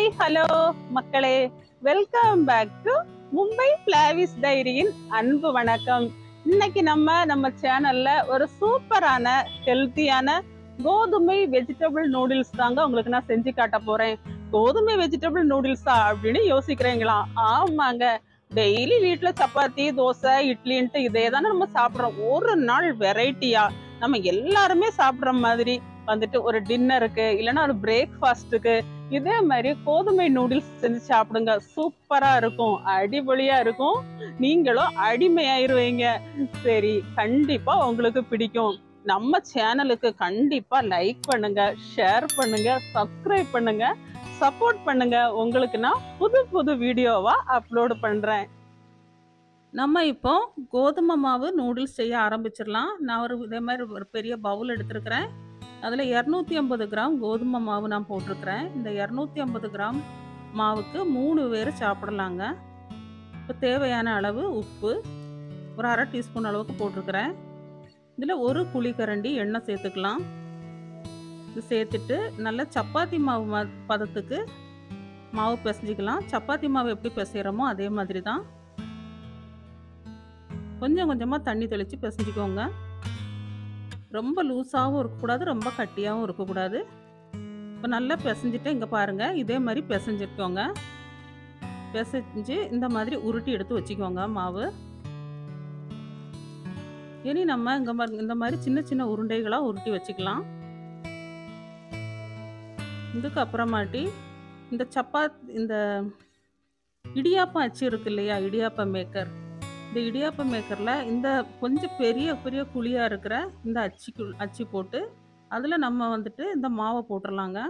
Hi hello மக்களே, welcome back to Mumbai பிளாவிஸ் டைரியின் அன்பு வணக்கம். இன்னைக்கு நம்ம சேனல்ல ஒரு சூப்பரான ஹெல்த்தியான கோதுமை வெஜிடபிள் நூடுல்ஸ் தாங்க உங்களுக்கு நான் செஞ்சு காட்ட போறேன். கோதுமை வெஜிடபிள் நூடுல்ஸா அப்படின்னு யோசிக்கிறீங்களா? ஆமாங்க, டெய்லி வீட்டுல சப்பாத்தி தோசை இட்லின்ட்டு இதே தானே நம்ம சாப்பிட்றோம். ஒரு நாள் வெரைட்டியா நம்ம எல்லாருமே சாப்பிட்ற மாதிரி வந்துட்டு ஒரு டின்னருக்கு இல்லைன்னா ஒரு பிரேக்ஃபாஸ்ட்டுக்கு இதே மாதிரி கோதுமை நூடுல்ஸ் செஞ்சு சாப்பிடுங்க. சூப்பரா இருக்கும், அடிபொலியா இருக்கும், நீங்களும் அடிமையாயிருவீங்க. சரி, கண்டிப்பா உங்களுக்கு பிடிக்கும். நம்ம சேனலுக்கு கண்டிப்பா லைக் பண்ணுங்க, ஷேர் பண்ணுங்க, சப்ஸ்கிரைப் பண்ணுங்க, சப்போர்ட் பண்ணுங்க. உங்களுக்கு நான் புது வீடியோவா அப்லோடு பண்றேன். நம்ம இப்போ கோதுமை மாவு நூடுல்ஸ் செய்ய ஆரம்பிச்சிடலாம். நான் இதே மாதிரி ஒரு பெரிய பவுல் எடுத்துருக்கிறேன். அதில் 250 கிராம் கோதுமை மாவு நான் போட்டிருக்கிறேன். இந்த 250 கிராம் மாவுக்கு 3 பேர் சாப்பிடலாங்க. இப்போ தேவையான அளவு உப்பு ஒரு அரை டீஸ்பூன் அளவுக்கு போட்டிருக்கிறேன். இதில் ஒரு குழிக்கரண்டி எண்ணெய் சேர்த்துக்கலாம். இது சேர்த்துட்டு நல்லா சப்பாத்தி மாவு பதத்துக்கு மாவு பிசைஞ்சிக்கலாம். சப்பாத்தி மாவு எப்படி பிசைகிறோமோ அதே மாதிரி தான் கொஞ்சம் கொஞ்சமாக தண்ணி தெளித்து பிசைஞ்சிக்கோங்க. ரொம்ப லூஸாகவும் இருக்கக்கூடாது, ரொம்ப கட்டியாகவும் இருக்கக்கூடாது. இப்போ நல்லா பிசைஞ்சிட்டு இங்கே பாருங்கள், இதே மாதிரி பிசைஞ்சிருக்கோங்க. பிசைஞ்சு இந்த மாதிரி உருட்டி எடுத்து வச்சுக்கோங்க மாவு. இனி நம்ம இந்த மாதிரி சின்ன சின்ன உருண்டைகளாக உருட்டி வச்சுக்கலாம். இதுக்கு அப்புறமாட்டி இந்த இடியாப்பம் அச்சு இருக்கு இல்லையா, இடியாப்பம் மேக்கர். இந்த இடியாப்பம் மேக்கரில் இந்த கொஞ்சம் பெரிய குழியாக இருக்கிற இந்த அச்சு போட்டு அதில் நம்ம வந்துட்டு இந்த மாவை போட்டுடலாங்க.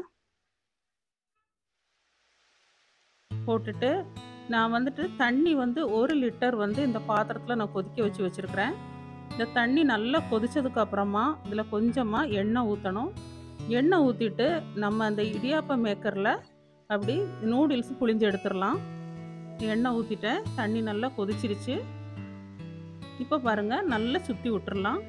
போட்டுட்டு நான் வந்துட்டு தண்ணி 1 லிட்டர் இந்த பாத்திரத்தில் நான் கொதிக்க வச்சுருக்கிறேன். இந்த தண்ணி நல்லா கொதிச்சதுக்கு அப்புறமா இதில் கொஞ்சமாக எண்ணெய் ஊற்றணும். எண்ணெய் ஊற்றிட்டு நம்ம அந்த இடியாப்பம் மேக்கரில் அப்படி நூடுல்ஸ் புழிஞ்சு எடுத்துடலாம். எண்ணெய் ஊற்றிட்டேன், தண்ணி நல்லா கொதிச்சிருச்சு. இப்போ பாருங்க, நல்லா சுற்றி விட்டுறலாம்.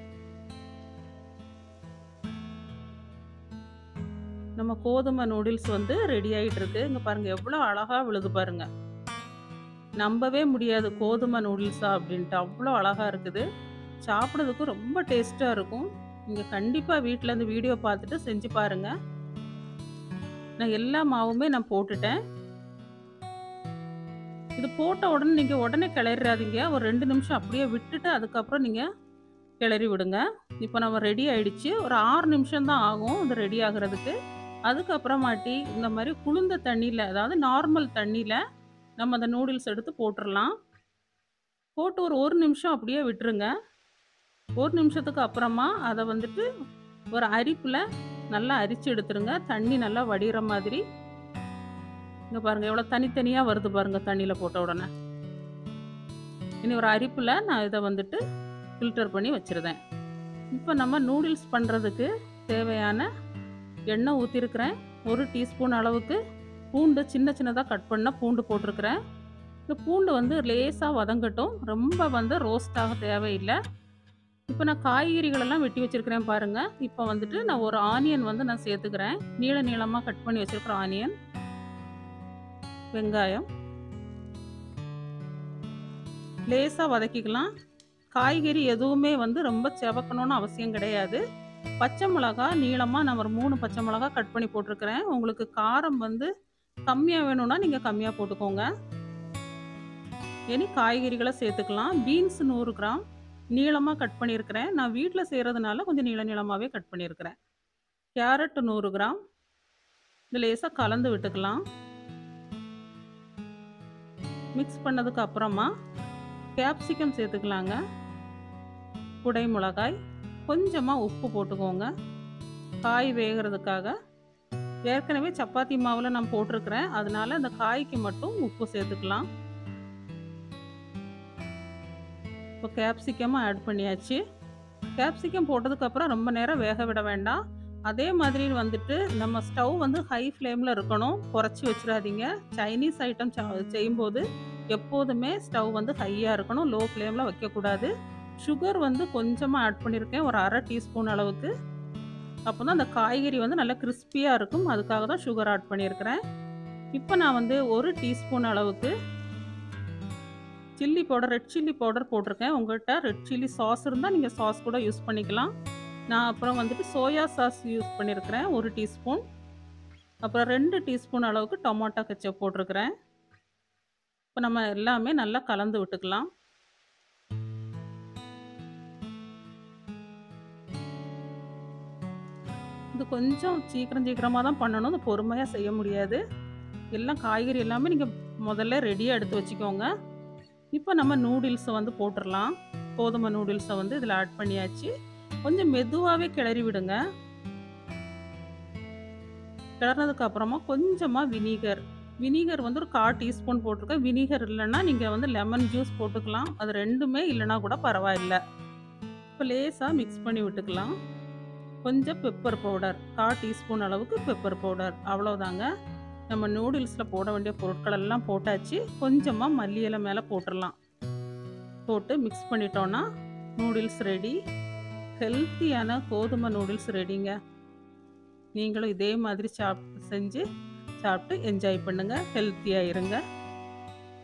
நம்ம கோதுமை நூடுல்ஸ் ரெடி ஆகிட்டு இருக்கு. இங்கே பாருங்க எவ்வளோ அழகாக விழுது பாருங்க. நம்பவே முடியாது கோதுமை நூடுல்ஸா அப்படின்ட்டு, அவ்வளோ அழகாக இருக்குது. சாப்பிட்றதுக்கு ரொம்ப டேஸ்ட்டாக இருக்கும். நீங்கள் கண்டிப்பாக வீட்டில் இந்த வீடியோ பார்த்துட்டு செஞ்சு பாருங்கள். நான் எல்லா மாவுமே நான் போட்டுட்டேன். இது போட்ட உடனே நீங்கள் உடனே கிளறாதீங்க. ஒரு 2 நிமிஷம் அப்படியே விட்டுட்டு அதுக்கப்புறம் நீங்கள் கிளறி விடுங்க. இப்போ நம்ம ரெடி ஆகிடுச்சு. ஒரு 6 நிமிஷம் தான் ஆகும் இது ரெடி ஆகிறதுக்கு. அதுக்கப்புறமாட்டி இந்த மாதிரி குளிர்ந்த தண்ணியில், அதாவது நார்மல் தண்ணியில் நம்ம அந்த நூடுல்ஸ் எடுத்து போட்டுடலாம். போட்டு ஒரு நிமிஷம் அப்படியே விட்டுருங்க. 1 நிமிஷத்துக்கு அப்புறமா அதை ஒரு அரிப்பில் நல்லா அரிச்சு எடுத்துருங்க. தண்ணி நல்லா வடிகிற மாதிரி. இங்கே பாருங்கள் எவ்வளோ தனித்தனியாக வருது பாருங்கள் தண்ணியில் போட்ட உடனே. இனி ஒரு அரிப்பில் நான் இதை ஃபில்டர் பண்ணி வச்சுருந்தேன். இப்போ நம்ம நூடுல்ஸ் பண்ணுறதுக்கு தேவையான எண்ணெய் ஊற்றிருக்கிறேன். 1 டீஸ்பூன் அளவுக்கு பூண்டு சின்னதாக கட் பண்ண பூண்டு போட்டிருக்கிறேன். இந்த பூண்டு லேசாக வதங்கட்டும், ரொம்ப ரோஸ்டாக தேவையில்லை. இப்போ நான் காய்கறிகளெல்லாம் வெட்டி வச்சுருக்கிறேன் பாருங்கள். இப்போ நான் ஒரு ஆனியன் நான் சேர்த்துக்கிறேன். நீளமாக கட் பண்ணி வச்சுருக்கிற ஆனியன், வெங்காயம் லேசாக வதக்கிக்கலாம். காய்கறி எதுவுமே ரொம்ப செவக்கணும்னு அவசியம் கிடையாது. பச்சை மிளகா நீளமாக நான் ஒரு 3 பச்சை மிளகா கட் பண்ணி போட்டிருக்கிறேன். உங்களுக்கு காரம் கம்மியாக வேணும்னா நீங்கள் கம்மியாக போட்டுக்கோங்க. இனி காய்கறிகளை சேர்த்துக்கலாம். பீன்ஸ் 100 கிராம் நீளமாக கட் பண்ணியிருக்கிறேன். நான் வீட்டில் செய்கிறதுனால கொஞ்சம் நீளமாகவே கட் பண்ணியிருக்கிறேன். கேரட் 100 கிராம் இது லேசாக கலந்து விட்டுக்கலாம். மிக்ஸ் பண்ணதுக்கு அப்புறமா கேப்சிகம் சேர்த்துக்கலாங்க. குடை மிளகாய், கொஞ்சமாக உப்பு போட்டுக்கோங்க காய் வேகிறதுக்காக. ஏற்கனவே சப்பாத்தி மாவில் நான் போட்டிருக்கிறேன், அதனால அந்த காய்க்கு மட்டும் உப்பு சேர்த்துக்கலாம். இப்போ கேப்சிகமும் ஆட் பண்ணியாச்சு. கேப்சிகம் போட்டதுக்கப்புறம் ரொம்ப நேரம் வேக விட வேண்டாம். அதே மாதிரி நம்ம ஸ்டவ் ஹை ஃப்ளேமில் இருக்கணும், குறைச்சி வச்சிடாதீங்க. சைனீஸ் ஐட்டம் செய்யும்போது எப்போதுமே ஸ்டவ் ஹையாக இருக்கணும், லோ ஃப்ளேமில் வைக்கக்கூடாது. சுகர் கொஞ்சமாக ஆட் பண்ணியிருக்கேன், ஒரு அரை டீஸ்பூன் அளவுக்கு. அப்போ தான் அந்த காய்கறி நல்லா கிறிஸ்பியாக இருக்கும். அதுக்காக தான் சுகர் ஆட் பண்ணியிருக்கிறேன். இப்போ நான் வந்து 1 டீஸ்பூன் அளவுக்கு chilli powder, red chilli powder போட்டிருக்கேன். உங்கள்கிட்ட ரெட் சில்லி சாஸ் இருந்தால் நீங்கள் சாஸ் கூட யூஸ் பண்ணிக்கலாம். நான் அப்புறம் வந்துட்டு சோயா சாஸ் யூஸ் பண்ணியிருக்கிறேன் 1 டீஸ்பூன். அப்புறம் 2 டீஸ்பூன் அளவுக்கு டொமேட்டோ கெச்சப் போட்டிருக்கிறேன். இப்போ நம்ம எல்லாமே நல்லா கலந்து விட்டுக்கலாம். இது கொஞ்சம் சீக்கிரமாக தான் பண்ணணும். இது பொறுமையாக செய்ய முடியாது. எல்லாம் காய்கறி எல்லாமே நீங்கள் முதல்ல ரெடியாக எடுத்து வச்சுக்கோங்க. இப்போ நம்ம நூடுல்ஸை வந்து போட்டுடலாம். கோதுமை நூடுல்ஸை வந்து இதில் ஆட் பண்ணியாச்சு. கொஞ்சம் மெதுவாகவே கிளறி விடுங்க. கிளறினதுக்கு அப்புறமா கொஞ்சமாக வினிகர் வந்து ஒரு 1/4 டீஸ்பூன் போட்டிருக்கேன். வினிகர் இல்லைன்னா நீங்கள் வந்து லெமன் ஜூஸ் போட்டுக்கலாம். அது ரெண்டுமே இல்லைன்னா கூட பரவாயில்லை. இப்போ லேசாக மிக்ஸ் பண்ணி விட்டுக்கலாம். கொஞ்சம் பெப்பர் பவுடர், 1/4 டீஸ்பூன் அளவுக்கு பெப்பர் பவுடர், அவ்வளோதாங்க. நம்ம நூடுல்ஸில் போட வேண்டிய பொருட்கள் எல்லாம் போட்டாச்சு. கொஞ்சமாக மல்லி இலை மேலே போட்டுடலாம். போட்டு மிக்ஸ் பண்ணிட்டோன்னா நூடுல்ஸ் ரெடி. ஹெல்த்தியான கோதுமை நூடுல்ஸ் ரெடிங்க. நீங்களும் இதே மாதிரி சாப்பிட்டு என்ஜாய் பண்ணுங்கள். ஹெல்த்தியாக இருங்க.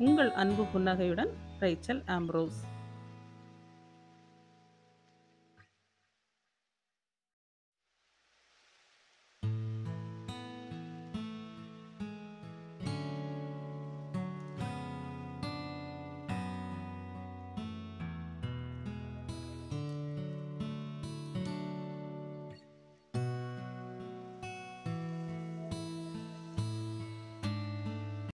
உங்கள் அன்பு புன்னகையுடன் ரேச்சல் ஆம்ப்ரோஸ்.